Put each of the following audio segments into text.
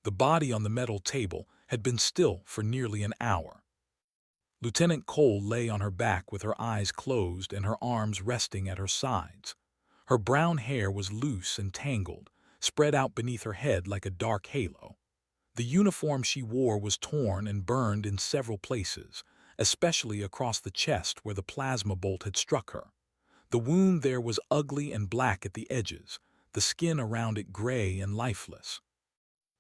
The body on the metal table had been still for nearly an hour. Lieutenant Cole lay on her back with her eyes closed and her arms resting at her sides. Her brown hair was loose and tangled, spread out beneath her head like a dark halo. The uniform she wore was torn and burned in several places, especially across the chest where the plasma bolt had struck her. The wound there was ugly and black at the edges, the skin around it gray and lifeless.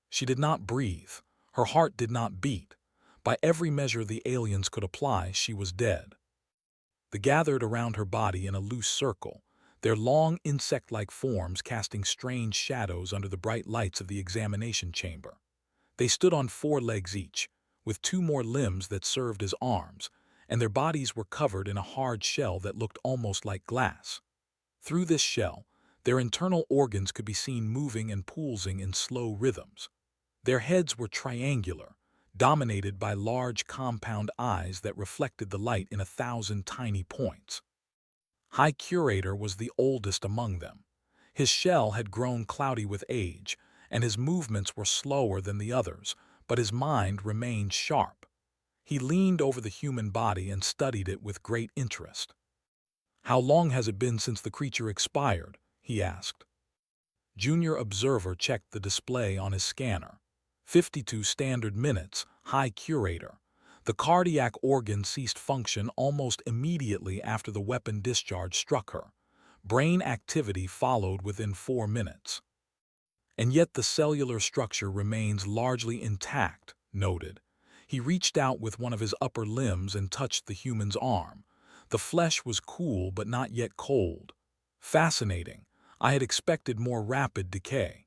She did not breathe. Her heart did not beat. By every measure the aliens could apply, she was dead. They gathered around her body in a loose circle, their long insect-like forms casting strange shadows under the bright lights of the examination chamber. They stood on 4 legs each, with 2 more limbs that served as arms, and their bodies were covered in a hard shell that looked almost like glass. Through this shell, their internal organs could be seen moving and pulsing in slow rhythms. Their heads were triangular, dominated by large compound eyes that reflected the light in 1,000 tiny points. High Curator was the oldest among them. His shell had grown cloudy with age, and his movements were slower than the others, but his mind remained sharp. He leaned over the human body and studied it with great interest. "How long has it been since the creature expired?" he asked. Junior Observer checked the display on his scanner. 52 standard minutes, High Curator. The cardiac organ ceased function almost immediately after the weapon discharge struck her. Brain activity followed within 4 minutes. And yet the cellular structure remains largely intact, noted. He reached out with one of his upper limbs and touched the human's arm. The flesh was cool but not yet cold. Fascinating. I had expected more rapid decay.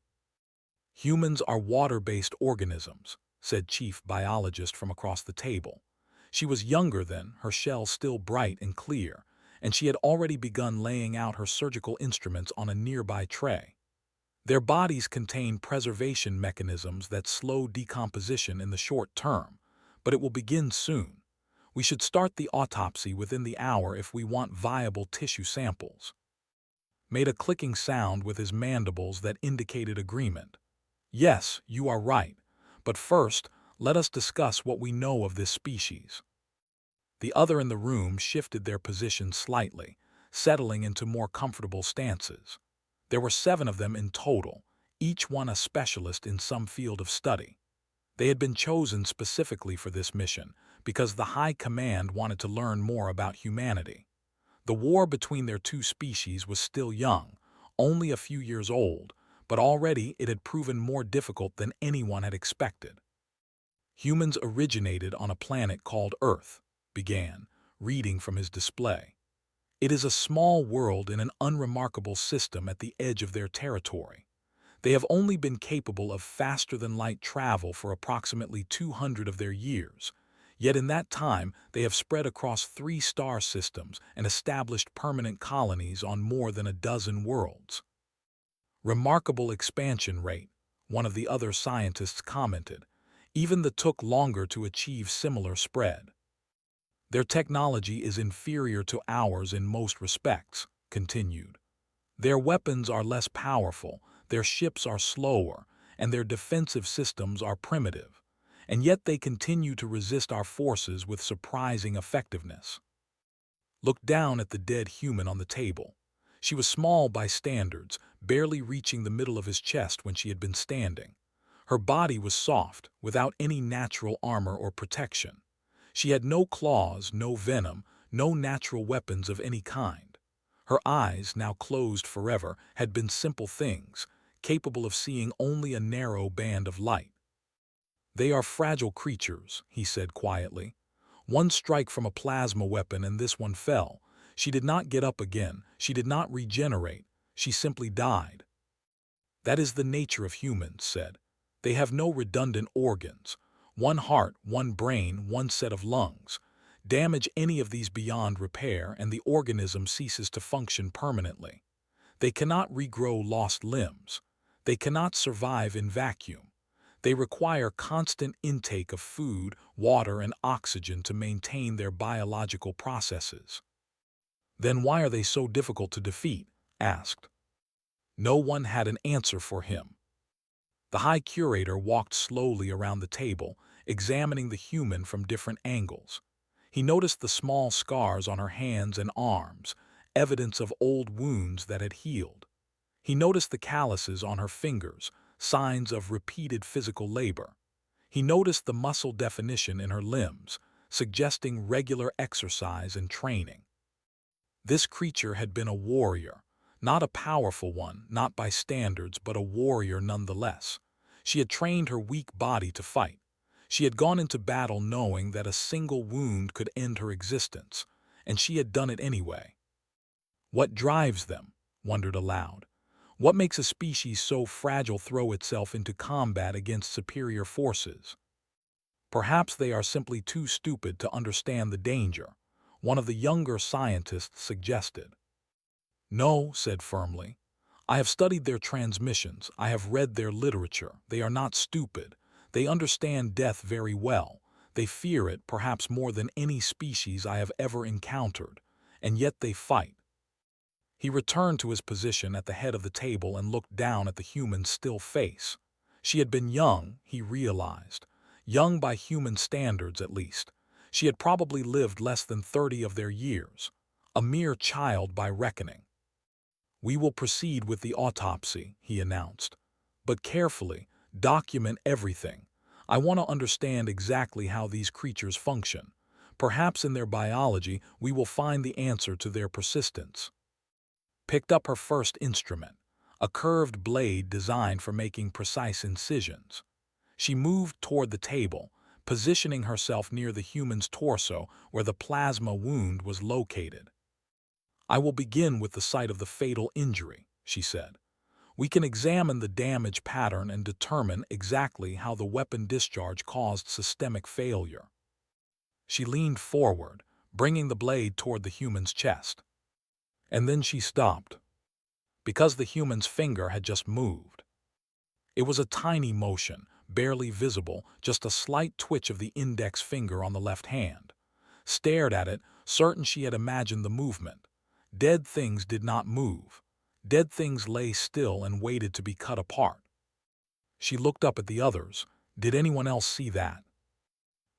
"Humans are water-based organisms," said Chief Biologist from across the table. She was younger then, her shell still bright and clear, and she had already begun laying out her surgical instruments on a nearby tray. "Their bodies contain preservation mechanisms that slow decomposition in the short term, but it will begin soon. We should start the autopsy within the hour if we want viable tissue samples." Made a clicking sound with his mandibles that indicated agreement. "Yes, you are right, but first, let us discuss what we know of this species." The other in the room shifted their position slightly, settling into more comfortable stances. There were 7 of them in total, each one a specialist in some field of study. They had been chosen specifically for this mission because the High Command wanted to learn more about humanity. The war between their 2 species was still young, only a few years old, but already it had proven more difficult than anyone had expected. "Humans originated on a planet called Earth," began, reading from his display. "It is a small world in an unremarkable system at the edge of their territory. They have only been capable of faster-than-light travel for approximately 200 of their years, yet in that time they have spread across 3 star systems and established permanent colonies on more than a dozen worlds." "Remarkable expansion rate," one of the other scientists commented. "Even the took longer to achieve similar spread." "Their technology is inferior to ours in most respects," continued. "Their weapons are less powerful, their ships are slower, and their defensive systems are primitive. And yet they continue to resist our forces with surprising effectiveness." Looked down at the dead human on the table. She was small by standards, barely reaching the middle of his chest when she had been standing. Her body was soft, without any natural armor or protection. She had no claws, no venom, no natural weapons of any kind. Her eyes, now closed forever, had been simple things, capable of seeing only a narrow band of light. "They are fragile creatures," he said quietly. "One strike from a plasma weapon and this one fell. She did not get up again, she did not regenerate, she simply died." "That is the nature of humans," said. "They have no redundant organs. One heart, one brain, one set of lungs. Damage any of these beyond repair and the organism ceases to function permanently. They cannot regrow lost limbs. They cannot survive in vacuum. They require constant intake of food, water, and oxygen to maintain their biological processes." "Then why are they so difficult to defeat?" asked. No one had an answer for him. The High Curator walked slowly around the table, examining the human from different angles. He noticed the small scars on her hands and arms, evidence of old wounds that had healed. He noticed the calluses on her fingers, signs of repeated physical labor. He noticed the muscle definition in her limbs, suggesting regular exercise and training. This creature had been a warrior, not a powerful one, not by standards, but a warrior nonetheless. She had trained her weak body to fight. She had gone into battle knowing that a single wound could end her existence, and she had done it anyway. What drives them? Wondered aloud. What makes a species so fragile throw itself into combat against superior forces? Perhaps they are simply too stupid to understand the danger, one of the younger scientists suggested. No, said firmly. I have studied their transmissions, I have read their literature. They are not stupid. They understand death very well. They fear it perhaps more than any species I have ever encountered, and yet they fight. He returned to his position at the head of the table and looked down at the human's still face. She had been young, he realized. Young by human standards, at least. She had probably lived less than 30 of their years. A mere child by reckoning. We will proceed with the autopsy, he announced. But carefully, document everything. I want to understand exactly how these creatures function. Perhaps in their biology we will find the answer to their persistence. Picked up her first instrument, a curved blade designed for making precise incisions. She moved toward the table, positioning herself near the human's torso where the plasma wound was located. I will begin with the site of the fatal injury, she said. We can examine the damage pattern and determine exactly how the weapon discharge caused systemic failure. She leaned forward, bringing the blade toward the human's chest. And then she stopped, because the human's finger had just moved. It was a tiny motion, barely visible, just a slight twitch of the index finger on the left hand. Stared at it, certain she had imagined the movement. Dead things did not move. Dead things lay still and waited to be cut apart. She looked up at the others. Did anyone else see that?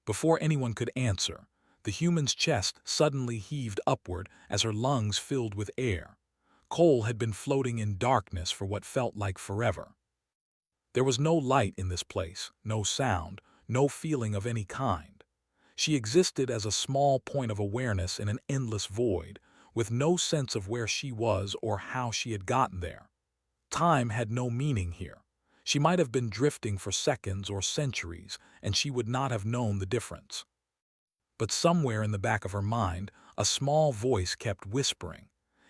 Before anyone could answer, the human's chest suddenly heaved upward as her lungs filled with air. Cole had been floating in darkness for what felt like forever. There was no light in this place, no sound, no feeling of any kind. She existed as a small point of awareness in an endless void, with no sense of where she was or how she had gotten there. Time had no meaning here. She might have been drifting for seconds or centuries, and she would not have known the difference. But somewhere in the back of her mind, a small voice kept whispering.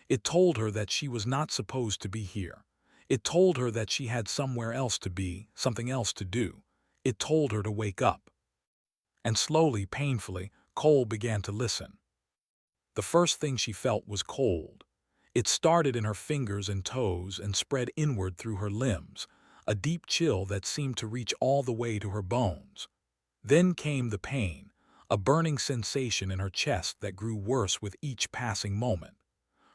It told her that she was not supposed to be here. It told her that she had somewhere else to be, something else to do. It told her to wake up. And slowly, painfully, Cole began to listen. The first thing she felt was cold. It started in her fingers and toes and spread inward through her limbs, a deep chill that seemed to reach all the way to her bones. Then came the pain, a burning sensation in her chest that grew worse with each passing moment.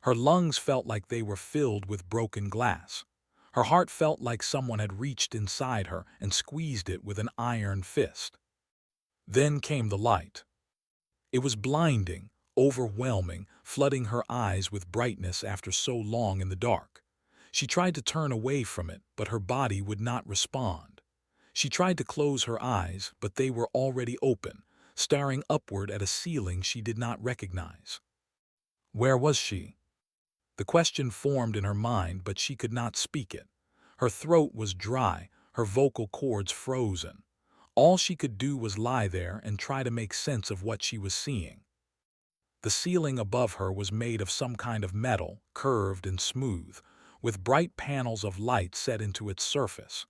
Her lungs felt like they were filled with broken glass. Her heart felt like someone had reached inside her and squeezed it with an iron fist. Then came the light. It was blinding, overwhelming, flooding her eyes with brightness after so long in the dark. She tried to turn away from it, but her body would not respond. She tried to close her eyes, but they were already open, staring upward at a ceiling she did not recognize. Where was she? The question formed in her mind, but she could not speak it. Her throat was dry, her vocal cords frozen. All she could do was lie there and try to make sense of what she was seeing. The ceiling above her was made of some kind of metal, curved and smooth, with bright panels of light set into its surface.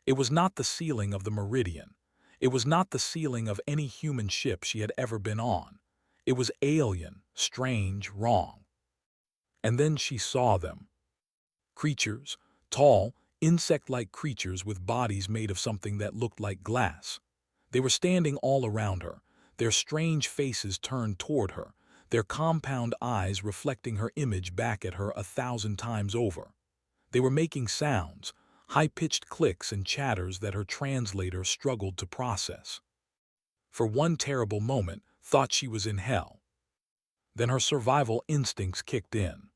It was not the ceiling of the Meridian. It was not the ceiling of any human ship she had ever been on. It was alien, strange, wrong. And then she saw them. Creatures, tall, insect-like creatures with bodies made of something that looked like glass. They were standing all around her, their strange faces turned toward her, their compound eyes reflecting her image back at her 1,000 times over. They were making sounds, high-pitched clicks and chatters that her translator struggled to process. For one terrible moment, thought she was in hell. Then her survival instincts kicked in.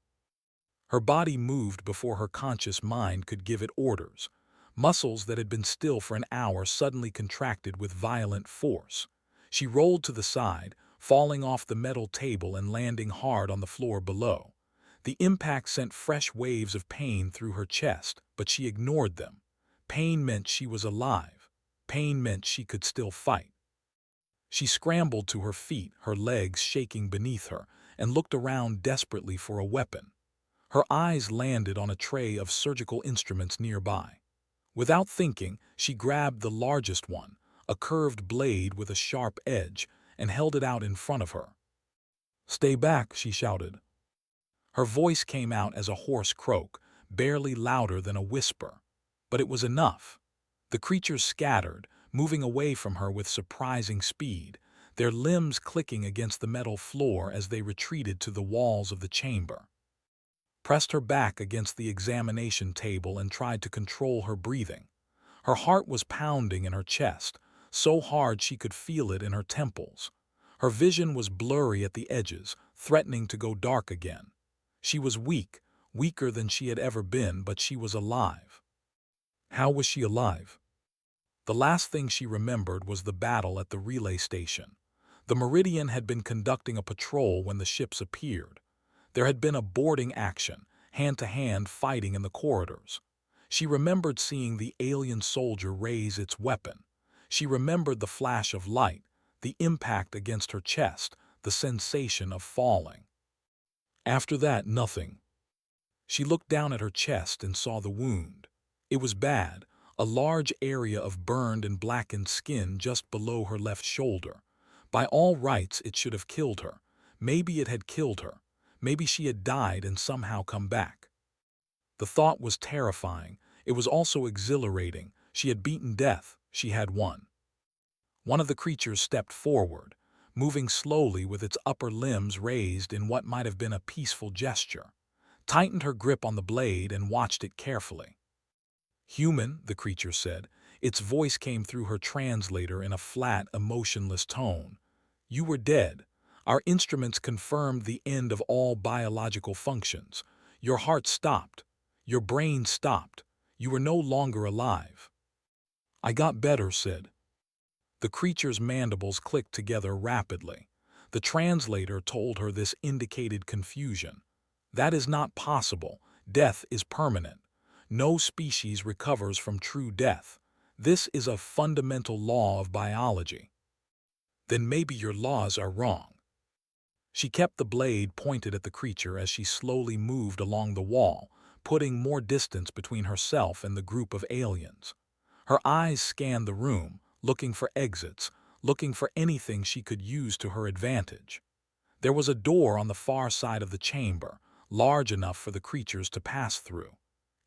Her body moved before her conscious mind could give it orders. Muscles that had been still for an hour suddenly contracted with violent force. She rolled to the side, falling off the metal table and landing hard on the floor below. The impact sent fresh waves of pain through her chest, but she ignored them. Pain meant she was alive. Pain meant she could still fight. She scrambled to her feet, her legs shaking beneath her, and looked around desperately for a weapon. Her eyes landed on a tray of surgical instruments nearby. Without thinking, she grabbed the largest one, a curved blade with a sharp edge, and held it out in front of her. "Stay back," she shouted. Her voice came out as a hoarse croak, barely louder than a whisper. But it was enough. The creatures scattered, moving away from her with surprising speed, their limbs clicking against the metal floor as they retreated to the walls of the chamber. Pressed her back against the examination table and tried to control her breathing. Her heart was pounding in her chest, so hard she could feel it in her temples. Her vision was blurry at the edges, threatening to go dark again. She was weak, weaker than she had ever been, but she was alive. How was she alive? The last thing she remembered was the battle at the relay station. The Meridian had been conducting a patrol when the ships appeared. There had been a boarding action, hand-to-hand fighting in the corridors. She remembered seeing the alien soldier raise its weapon. She remembered the flash of light, the impact against her chest, the sensation of falling. After that, nothing. She looked down at her chest and saw the wound. It was bad, a large area of burned and blackened skin just below her left shoulder. By all rights, it should have killed her. Maybe it had killed her. Maybe she had died and somehow come back. The thought was terrifying. It was also exhilarating. She had beaten death. She had won. One of the creatures stepped forward, moving slowly with its upper limbs raised in what might have been a peaceful gesture, tightened her grip on the blade and watched it carefully. "Human," the creature said. Its voice came through her translator in a flat, emotionless tone. "You were dead. Our instruments confirmed the end of all biological functions. Your heart stopped. Your brain stopped. You were no longer alive." "I got better," said. The creature's mandibles clicked together rapidly. The translator told her this indicated confusion. "That is not possible. Death is permanent. No species recovers from true death. This is a fundamental law of biology." "Then maybe your laws are wrong." She kept the blade pointed at the creature as she slowly moved along the wall, putting more distance between herself and the group of aliens. Her eyes scanned the room, looking for exits, looking for anything she could use to her advantage. There was a door on the far side of the chamber, large enough for the creatures to pass through.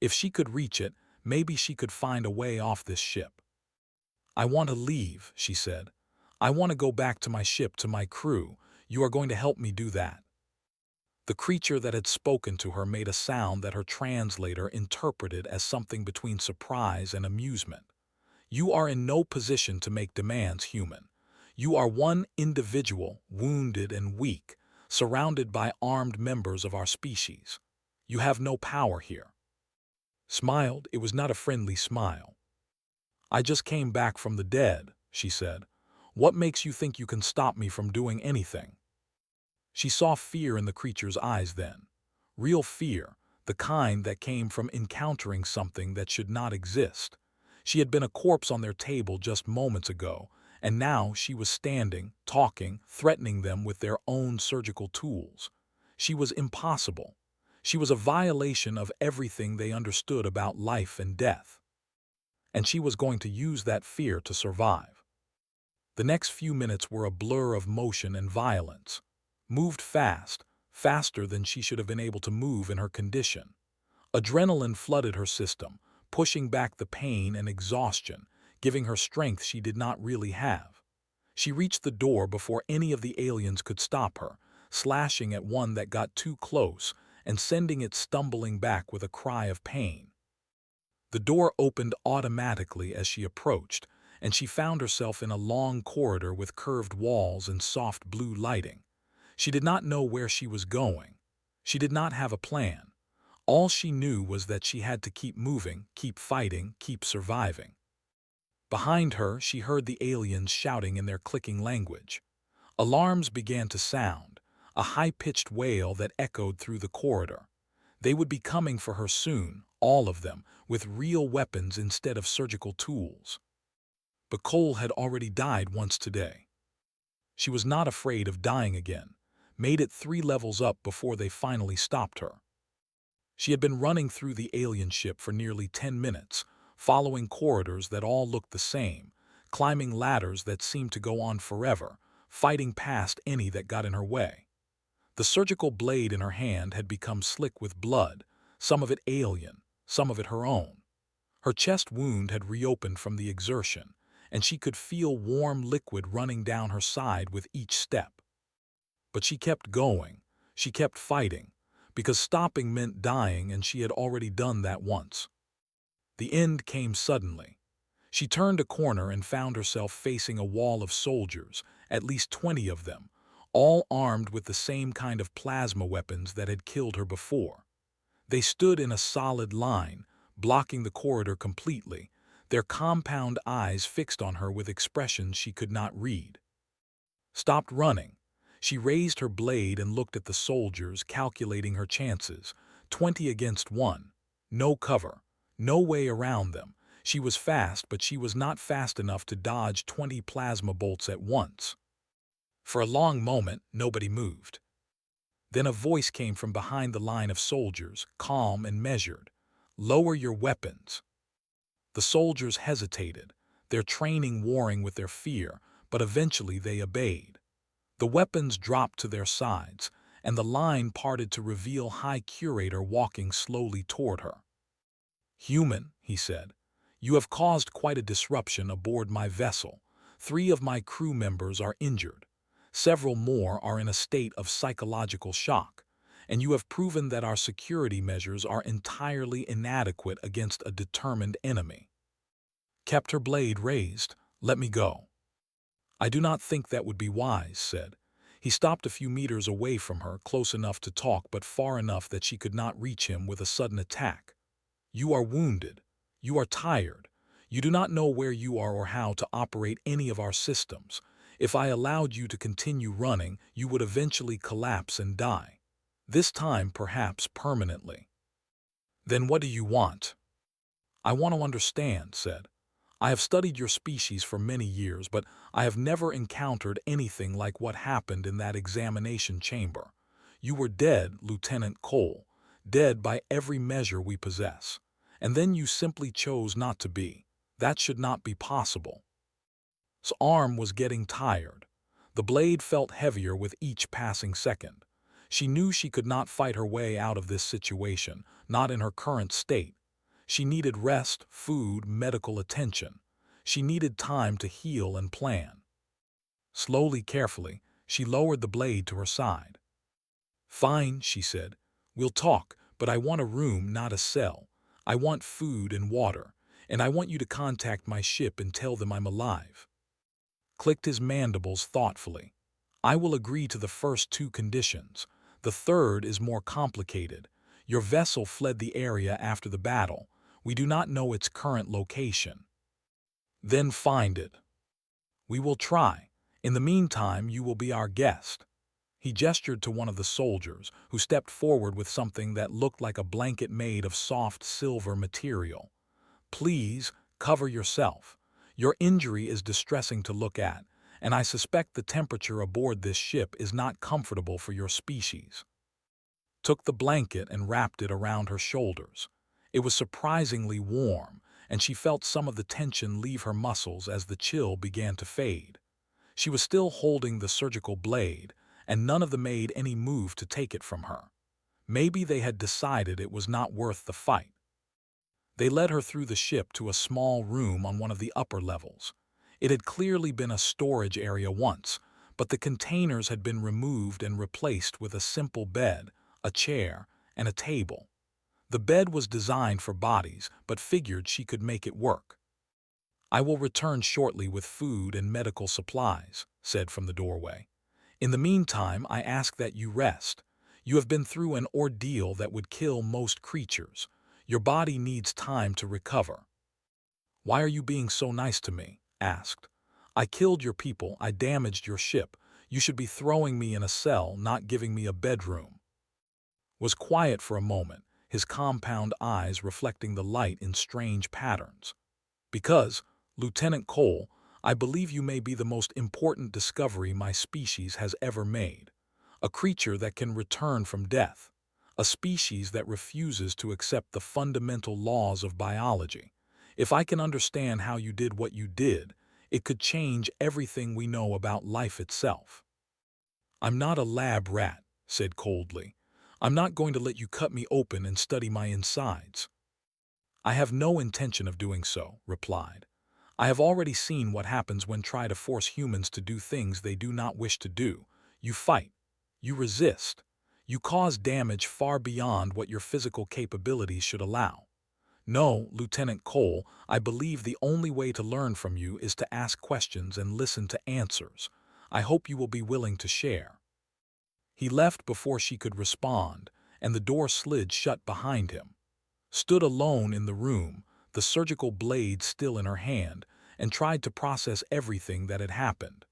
If she could reach it, maybe she could find a way off this ship. "I want to leave," she said. "I want to go back to my ship, to my crew. You are going to help me do that." The creature that had spoken to her made a sound that her translator interpreted as something between surprise and amusement. "You are in no position to make demands, human. You are one individual, wounded and weak, surrounded by armed members of our species. You have no power here." Smiled. It was not a friendly smile. "I just came back from the dead," she said. "What makes you think you can stop me from doing anything?" She saw fear in the creature's eyes then. Real fear, the kind that came from encountering something that should not exist. She had been a corpse on their table just moments ago, and now she was standing, talking, threatening them with their own surgical tools. She was impossible. She was a violation of everything they understood about life and death. And she was going to use that fear to survive. The next few minutes were a blur of motion and violence. Moved fast, faster than she should have been able to move in her condition. Adrenaline flooded her system, pushing back the pain and exhaustion, giving her strength she did not really have. She reached the door before any of the aliens could stop her, slashing at one that got too close and sending it stumbling back with a cry of pain. The door opened automatically as she approached, and she found herself in a long corridor with curved walls and soft blue lighting. She did not know where she was going. She did not have a plan. All she knew was that she had to keep moving, keep fighting, keep surviving. Behind her, she heard the aliens shouting in their clicking language. Alarms began to sound, a high-pitched wail that echoed through the corridor. They would be coming for her soon, all of them, with real weapons instead of surgical tools. But Cole had already died once today. She was not afraid of dying again, made it 3 levels up before they finally stopped her. She had been running through the alien ship for nearly 10 minutes, following corridors that all looked the same, climbing ladders that seemed to go on forever, fighting past any that got in her way. The surgical blade in her hand had become slick with blood, some of it alien, some of it her own. Her chest wound had reopened from the exertion, and she could feel warm liquid running down her side with each step. But she kept going, she kept fighting, because stopping meant dying, and she had already done that once. The end came suddenly. She turned a corner and found herself facing a wall of soldiers, at least 20 of them, all armed with the same kind of plasma weapons that had killed her before. They stood in a solid line, blocking the corridor completely, their compound eyes fixed on her with expressions she could not read. Stopped running. She raised her blade and looked at the soldiers, calculating her chances. 20 against 1. No cover. No way around them. She was fast, but she was not fast enough to dodge 20 plasma bolts at once. For a long moment, nobody moved. Then a voice came from behind the line of soldiers, calm and measured. "Lower your weapons." The soldiers hesitated, their training warring with their fear, but eventually they obeyed. The weapons dropped to their sides, and the line parted to reveal High Curator walking slowly toward her. "Human," he said, "you have caused quite a disruption aboard my vessel. 3 of my crew members are injured. Several more are in a state of psychological shock, and you have proven that our security measures are entirely inadequate against a determined enemy." Kept her blade raised. "Let me go." "I do not think that would be wise," said. He stopped a few meters away from her, close enough to talk but far enough that she could not reach him with a sudden attack. "You are wounded. You are tired. You do not know where you are or how to operate any of our systems. If I allowed you to continue running, you would eventually collapse and die. This time, perhaps permanently." "Then what do you want?" "I want to understand," said. "I have studied your species for many years, but I have never encountered anything like what happened in that examination chamber. You were dead, Lieutenant Cole, dead by every measure we possess. And then you simply chose not to be. That should not be possible." His arm was getting tired. The blade felt heavier with each passing second. She knew she could not fight her way out of this situation, not in her current state. She needed rest, food, medical attention. She needed time to heal and plan. Slowly, carefully, she lowered the blade to her side. "Fine," she said. "We'll talk, but I want a room, not a cell. I want food and water, and I want you to contact my ship and tell them I'm alive." Clicked his mandibles thoughtfully. "I will agree to the first 2 conditions. The third is more complicated. Your vessel fled the area after the battle. We do not know its current location." "Then find it." "We will try. In the meantime, you will be our guest." He gestured to one of the soldiers, who stepped forward with something that looked like a blanket made of soft silver material. "Please, cover yourself. Your injury is distressing to look at, and I suspect the temperature aboard this ship is not comfortable for your species." Took the blanket and wrapped it around her shoulders. It was surprisingly warm, and she felt some of the tension leave her muscles as the chill began to fade. She was still holding the surgical blade, and none of them made any move to take it from her. Maybe they had decided it was not worth the fight. They led her through the ship to a small room on one of the upper levels. It had clearly been a storage area once, but the containers had been removed and replaced with a simple bed, a chair, and a table. The bed was designed for bodies, but figured she could make it work. "I will return shortly with food and medical supplies," said from the doorway. "In the meantime, I ask that you rest. You have been through an ordeal that would kill most creatures. Your body needs time to recover." "Why are you being so nice to me?" asked. "I killed your people, I damaged your ship. You should be throwing me in a cell, not giving me a bedroom." Was quiet for a moment, his compound eyes reflecting the light in strange patterns. "Because, Lieutenant Cole, I believe you may be the most important discovery my species has ever made. A creature that can return from death. A species that refuses to accept the fundamental laws of biology. If I can understand how you did what you did, it could change everything we know about life itself." "I'm not a lab rat," said coldly. "I'm not going to let you cut me open and study my insides." "I have no intention of doing so," replied. "I have already seen what happens when try to force humans to do things they do not wish to do. You fight. You resist. You cause damage far beyond what your physical capabilities should allow. No, Lieutenant Cole, I believe the only way to learn from you is to ask questions and listen to answers. I hope you will be willing to share." He left before she could respond, and the door slid shut behind him. Stood alone in the room, the surgical blade still in her hand, and tried to process everything that had happened.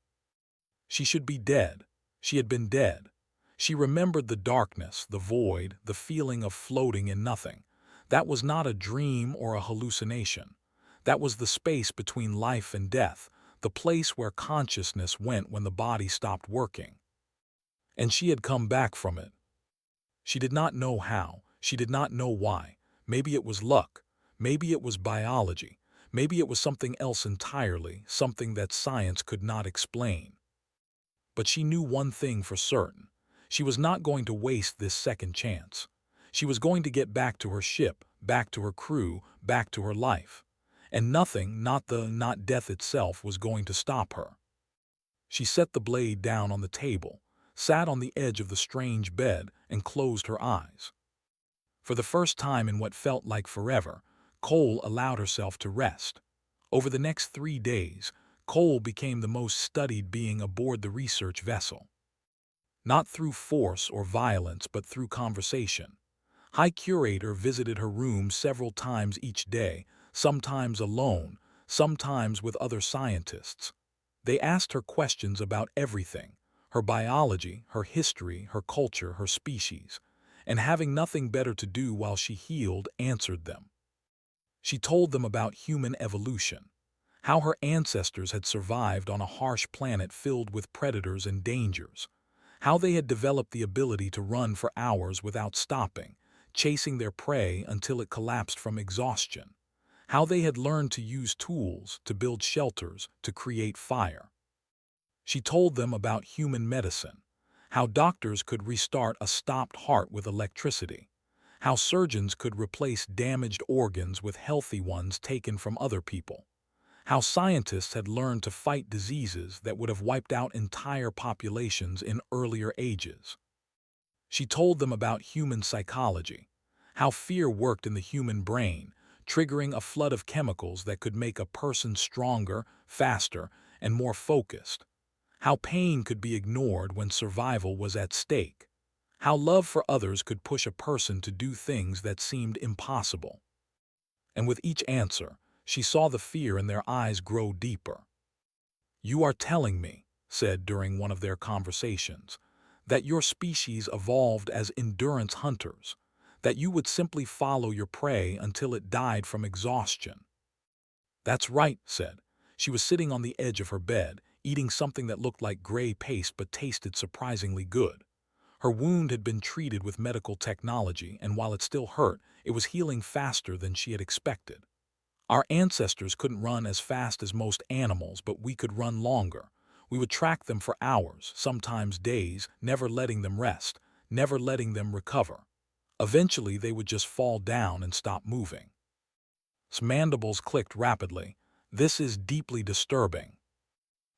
She should be dead. She had been dead. She remembered the darkness, the void, the feeling of floating in nothing. That was not a dream or a hallucination. That was the space between life and death, the place where consciousness went when the body stopped working. And she had come back from it. She did not know how. She did not know why. Maybe it was luck. Maybe it was biology. Maybe it was something else entirely, something that science could not explain. But she knew one thing for certain. She was not going to waste this second chance. She was going to get back to her ship, back to her crew, back to her life. And nothing, not death itself, was going to stop her. She set the blade down on the table, sat on the edge of the strange bed, and closed her eyes. For the first time in what felt like forever, Cole allowed herself to rest. Over the next 3 days, Cole became the most studied being aboard the research vessel. Not through force or violence, but through conversation. High Curator visited her room several times each day, sometimes alone, sometimes with other scientists. They asked her questions about everything: her biology, her history, her culture, her species, and having nothing better to do while she healed, answered them. She told them about human evolution, how her ancestors had survived on a harsh planet filled with predators and dangers, how they had developed the ability to run for hours without stopping, chasing their prey until it collapsed from exhaustion, how they had learned to use tools, to build shelters, to create fire. She told them about human medicine, how doctors could restart a stopped heart with electricity, how surgeons could replace damaged organs with healthy ones taken from other people, how scientists had learned to fight diseases that would have wiped out entire populations in earlier ages. She told them about human psychology, how fear worked in the human brain, triggering a flood of chemicals that could make a person stronger, faster, and more focused, how pain could be ignored when survival was at stake, how love for others could push a person to do things that seemed impossible. And with each answer, she saw the fear in their eyes grow deeper. "You are telling me," said during one of their conversations, "that your species evolved as endurance hunters, that you would simply follow your prey until it died from exhaustion." "That's right," said. She was sitting on the edge of her bed, eating something that looked like gray paste but tasted surprisingly good. Her wound had been treated with medical technology, and while it still hurt, it was healing faster than she had expected. "Our ancestors couldn't run as fast as most animals, but we could run longer. We would track them for hours, sometimes days, never letting them rest, never letting them recover. Eventually, they would just fall down and stop moving." His mandibles clicked rapidly. "This is deeply disturbing."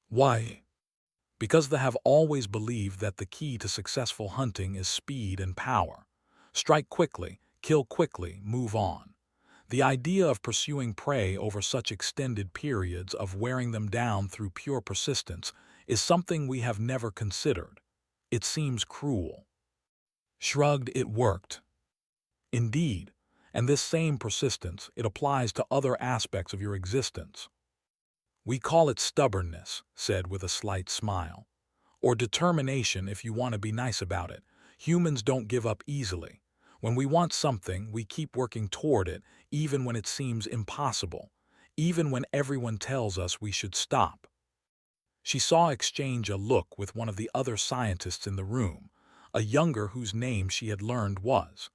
"Why?" "Because they have always believed that the key to successful hunting is speed and power. Strike quickly, Kill quickly, move on. The idea of pursuing prey over such extended periods, of wearing them down through pure persistence, is something we have never considered. It seems cruel. Shrugged, it worked. Indeed, and this same persistence, it applies to other aspects of your existence. We call it stubbornness, said with a slight smile. Or determination if you want to be nice about it. Humans don't give up easily. When we want something, we keep working toward it, even when it seems impossible, even when everyone tells us we should stop. She saw exchange a look with one of the other scientists in the room, a younger whose name she had learned was.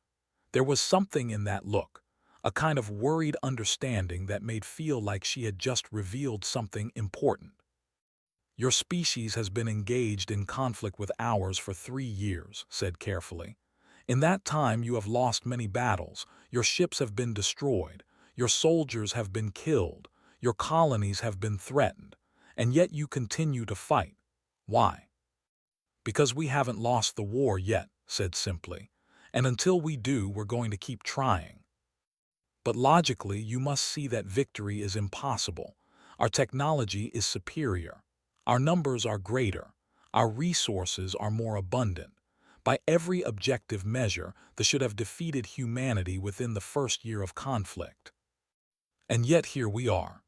There was something in that look, a kind of worried understanding that made feel like she had just revealed something important. Your species has been engaged in conflict with ours for 3 years, said carefully. In that time you have lost many battles, your ships have been destroyed, your soldiers have been killed, your colonies have been threatened, and yet you continue to fight. Why? Because we haven't lost the war yet, said simply, and until we do, we're going to keep trying. But logically, you must see that victory is impossible. Our technology is superior. Our numbers are greater. Our resources are more abundant. By every objective measure, this should have defeated humanity within the first year of conflict. And yet here we are.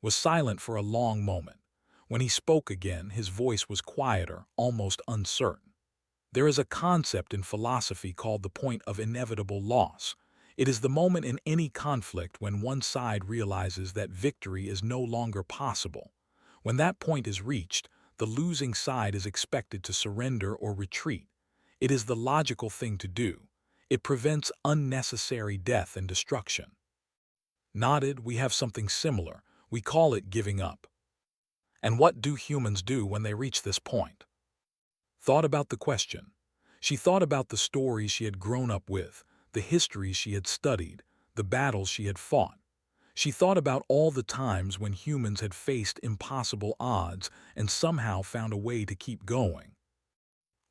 Was silent for a long moment. When he spoke again, his voice was quieter, almost uncertain. There is a concept in philosophy called the point of inevitable loss. It is the moment in any conflict when one side realizes that victory is no longer possible. When that point is reached, the losing side is expected to surrender or retreat. It is the logical thing to do. It prevents unnecessary death and destruction. Nodded, we have something similar. We call it giving up. And what do humans do when they reach this point? Thought about the question. She thought about the stories she had grown up with, the histories she had studied, the battles she had fought. She thought about all the times when humans had faced impossible odds and somehow found a way to keep going.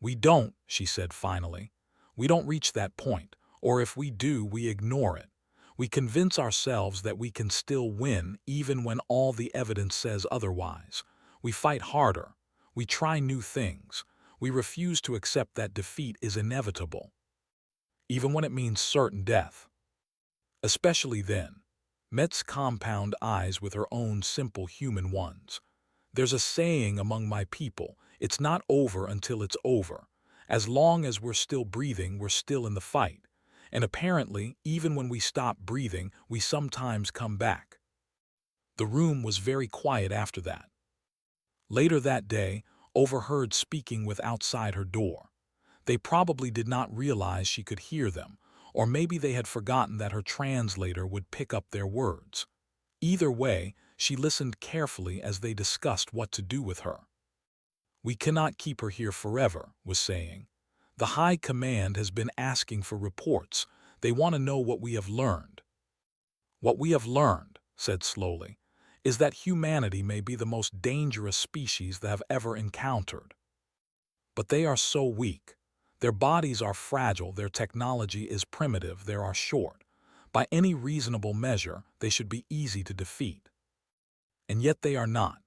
We don't, she said finally. We don't reach that point, or if we do, we ignore it. We convince ourselves that we can still win even when all the evidence says otherwise. We fight harder. We try new things. We refuse to accept that defeat is inevitable, even when it means certain death. Especially then. Met's compound eyes with her own simple human ones. There's a saying among my people, it's not over until it's over. As long as we're still breathing, we're still in the fight. And apparently, even when we stop breathing, we sometimes come back. The room was very quiet after that. Later that day, overheard speaking with outside her door. They probably did not realize she could hear them, or maybe they had forgotten that her translator would pick up their words. Either way, she listened carefully as they discussed what to do with her. We cannot keep her here forever, was saying. The High Command has been asking for reports. They want to know what we have learned. What we have learned, said slowly, is that humanity may be the most dangerous species they have ever encountered. But they are so weak. Their bodies are fragile, their technology is primitive, they are short. By any reasonable measure, they should be easy to defeat. And yet they are not.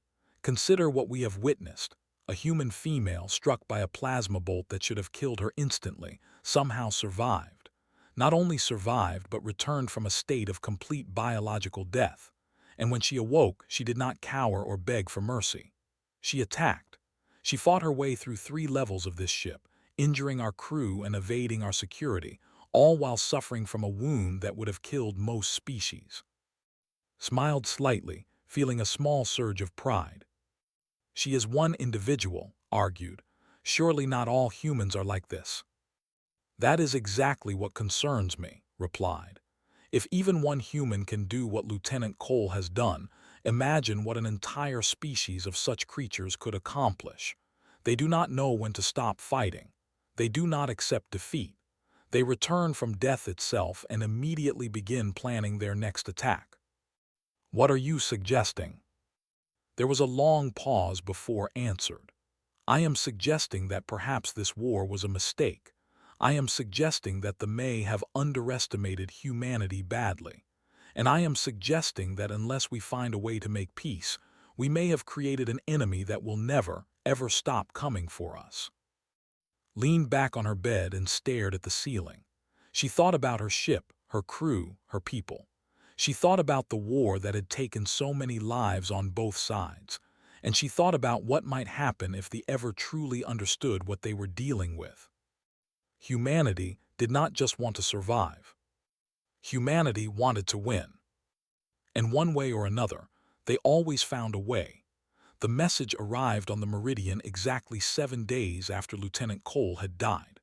Consider what we have witnessed. A human female struck by a plasma bolt that should have killed her instantly, somehow survived. Not only survived, but returned from a state of complete biological death. And when she awoke, she did not cower or beg for mercy. She attacked. She fought her way through 3 levels of this ship, injuring our crew and evading our security, all while suffering from a wound that would have killed most species. Smiled slightly, feeling a small surge of pride. She is one individual, argued. Surely not all humans are like this. That is exactly what concerns me, replied. If even one human can do what Lieutenant Cole has done, imagine what an entire species of such creatures could accomplish. They do not know when to stop fighting. They do not accept defeat. They return from death itself and immediately begin planning their next attack. What are you suggesting? There was a long pause before answered. I am suggesting that perhaps this war was a mistake. I am suggesting that the May have underestimated humanity badly. And I am suggesting that unless we find a way to make peace, we may have created an enemy that will never, ever stop coming for us. Leaned back on her bed and stared at the ceiling. She thought about her ship, her crew, her people. She thought about the war that had taken so many lives on both sides, and she thought about what might happen if they ever truly understood what they were dealing with. Humanity did not just want to survive. Humanity wanted to win. And one way or another, they always found a way. The message arrived on the Meridian exactly 7 days after Lieutenant Cole had died.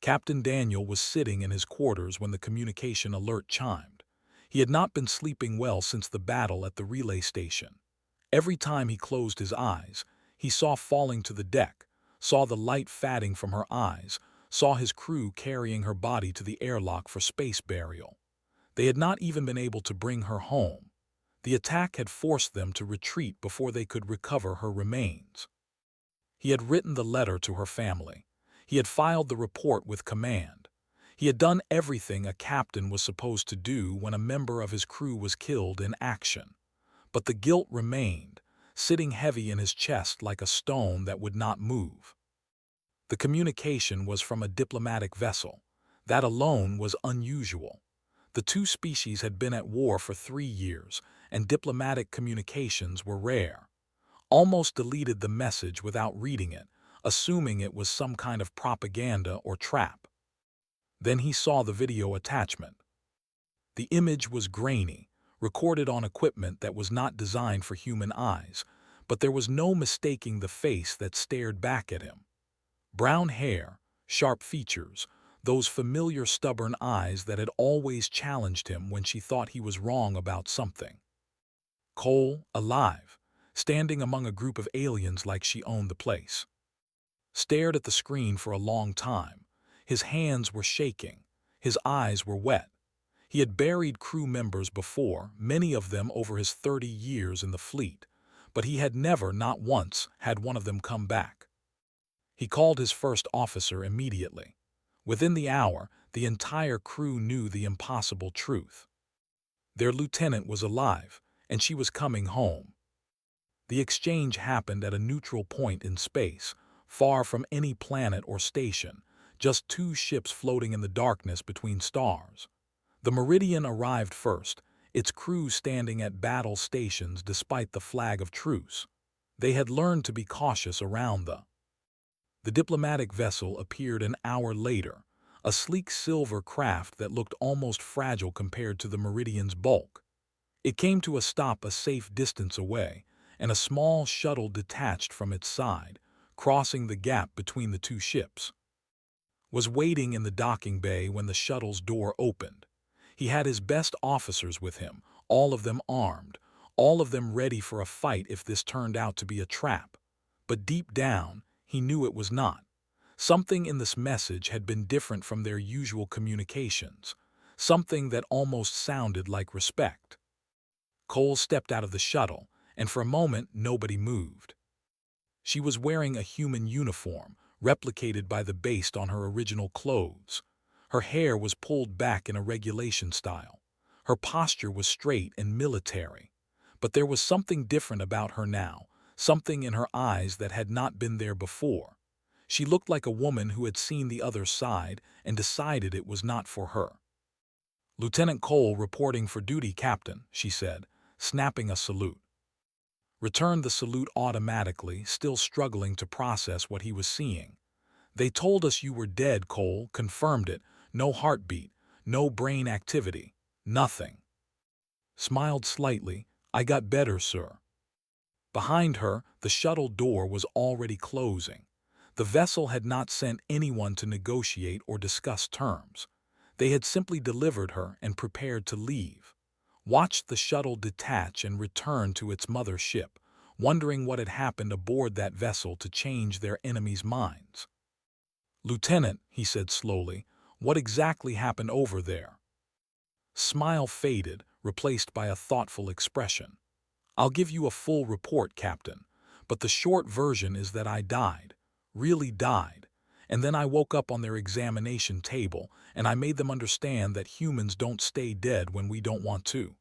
Captain Daniel was sitting in his quarters when the communication alert chimed. He had not been sleeping well since the battle at the relay station. Every time he closed his eyes, he saw falling to the deck, saw the light fading from her eyes, saw his crew carrying her body to the airlock for space burial. They had not even been able to bring her home. The attack had forced them to retreat before they could recover her remains. He had written the letter to her family. He had filed the report with command. He had done everything a captain was supposed to do when a member of his crew was killed in action. But the guilt remained, sitting heavy in his chest like a stone that would not move. The communication was from a diplomatic vessel. That alone was unusual. The two species had been at war for 3 years, and diplomatic communications were rare. Almost deleted the message without reading it, assuming it was some kind of propaganda or trap. Then he saw the video attachment. The image was grainy, recorded on equipment that was not designed for human eyes, but there was no mistaking the face that stared back at him. Brown hair, sharp features, those familiar stubborn eyes that had always challenged him when she thought he was wrong about something. Cole, alive, standing among a group of aliens like she owned the place. Stared at the screen for a long time. His hands were shaking. His eyes were wet. He had buried crew members before, many of them over his 30 years in the fleet, but he had never, not once, had one of them come back. He called his first officer immediately. Within the hour, the entire crew knew the impossible truth. Their lieutenant was alive, and she was coming home. The exchange happened at a neutral point in space, far from any planet or station, just 2 ships floating in the darkness between stars. The Meridian arrived first, its crew standing at battle stations despite the flag of truce. They had learned to be cautious around The diplomatic vessel appeared an hour later, a sleek silver craft that looked almost fragile compared to the Meridian's bulk. It came to a stop a safe distance away, and a small shuttle detached from its side, crossing the gap between the 2 ships. Was waiting in the docking bay when the shuttle's door opened. He had his best officers with him, all of them armed, all of them ready for a fight if this turned out to be a trap. But deep down, he knew it was not. Something in this message had been different from their usual communications, something that almost sounded like respect. Cole stepped out of the shuttle, and for a moment nobody moved. She was wearing a human uniform, replicated by the based on her original clothes. Her hair was pulled back in a regulation style. Her posture was straight and military. But there was something different about her now, something in her eyes that had not been there before. She looked like a woman who had seen the other side and decided it was not for her. "Lieutenant Cole reporting for duty, Captain," she said, snapping a salute. Returned the salute automatically, still struggling to process what he was seeing. "They told us you were dead," Cole confirmed it. "No heartbeat, no brain activity, nothing." Smiled slightly. "I got better, sir." Behind her, the shuttle door was already closing. The vessel had not sent anyone to negotiate or discuss terms. They had simply delivered her and prepared to leave. Watched the shuttle detach and return to its mother ship, wondering what had happened aboard that vessel to change their enemies' minds. "Lieutenant," he said slowly, "what exactly happened over there?" Smile faded, replaced by a thoughtful expression. "I'll give you a full report, Captain, but the short version is that I died, really died, And then I woke up on their examination table, and I made them understand that humans don't stay dead when we don't want to.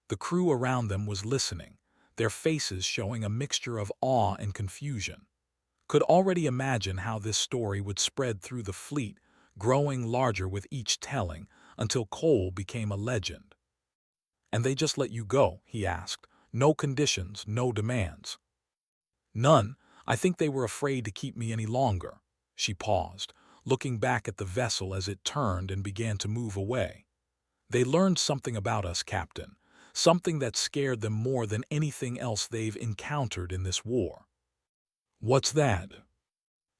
The crew around them was listening, their faces showing a mixture of awe and confusion. Could already imagine how this story would spread through the fleet, growing larger with each telling, until Cole became a legend. "And they just let you go?" he asked. "No conditions, no demands?" "None. I think they were afraid to keep me any longer." She paused, looking back at the vessel as it turned and began to move away. "They learned something about us, Captain, something that scared them more than anything else they've encountered in this war." "What's that?"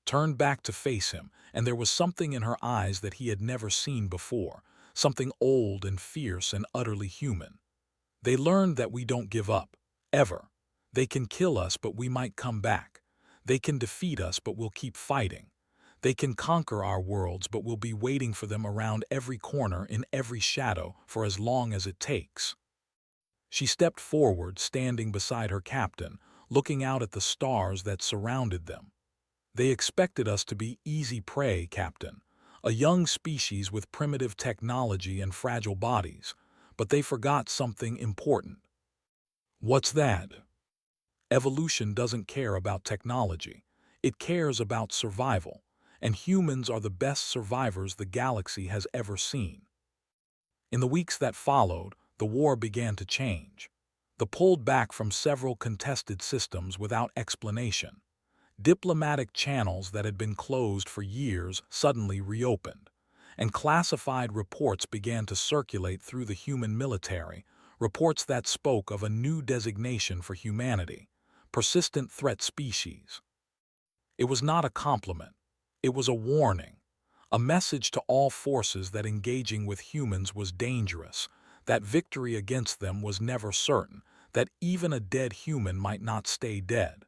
Turned back to face him, and there was something in her eyes that he had never seen before, something old and fierce and utterly human. "They learned that we don't give up, ever. They can kill us, but we might come back. They can defeat us, but we'll keep fighting. They can conquer our worlds, but we'll be waiting for them around every corner, in every shadow, for as long as it takes." She stepped forward, standing beside her captain, looking out at the stars that surrounded them. "They expected us to be easy prey, Captain, a young species with primitive technology and fragile bodies, but they forgot something important." "What's that?" "Evolution doesn't care about technology. It cares about survival, and humans are the best survivors the galaxy has ever seen." In the weeks that followed, the war began to change. The pulled back from several contested systems without explanation. Diplomatic channels that had been closed for years suddenly reopened, and classified reports began to circulate through the human military, reports that spoke of a new designation for humanity: persistent threat species. It was not a compliment. It was a warning, a message to all forces that engaging with humans was dangerous, that victory against them was never certain, that even a dead human might not stay dead.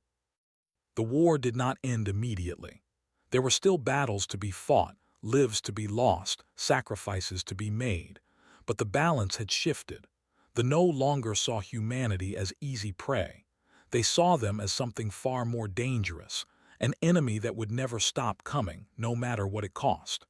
The war did not end immediately. There were still battles to be fought, lives to be lost, sacrifices to be made. But the balance had shifted. They no longer saw humanity as easy prey. They saw them as something far more dangerous, an enemy that would never stop coming, no matter what it cost.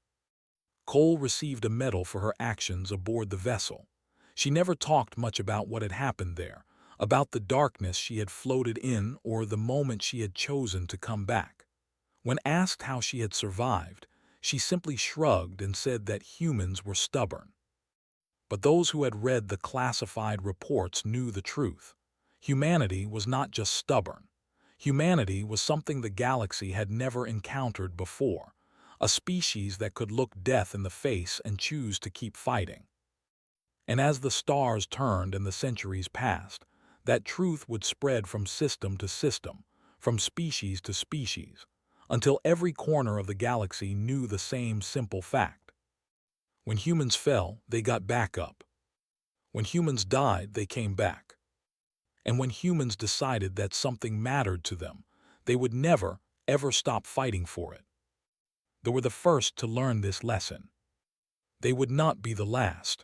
Cole received a medal for her actions aboard the vessel. She never talked much about what had happened there, about the darkness she had floated in or the moment she had chosen to come back. When asked how she had survived, she simply shrugged and said that humans were stubborn. But those who had read the classified reports knew the truth. Humanity was not just stubborn. Humanity was something the galaxy had never encountered before, a species that could look death in the face and choose to keep fighting. And as the stars turned and the centuries passed, that truth would spread from system to system, from species to species, until every corner of the galaxy knew the same simple fact. When humans fell, they got back up. When humans died, they came back. And when humans decided that something mattered to them, they would never, ever stop fighting for it. They were the first to learn this lesson. They would not be the last.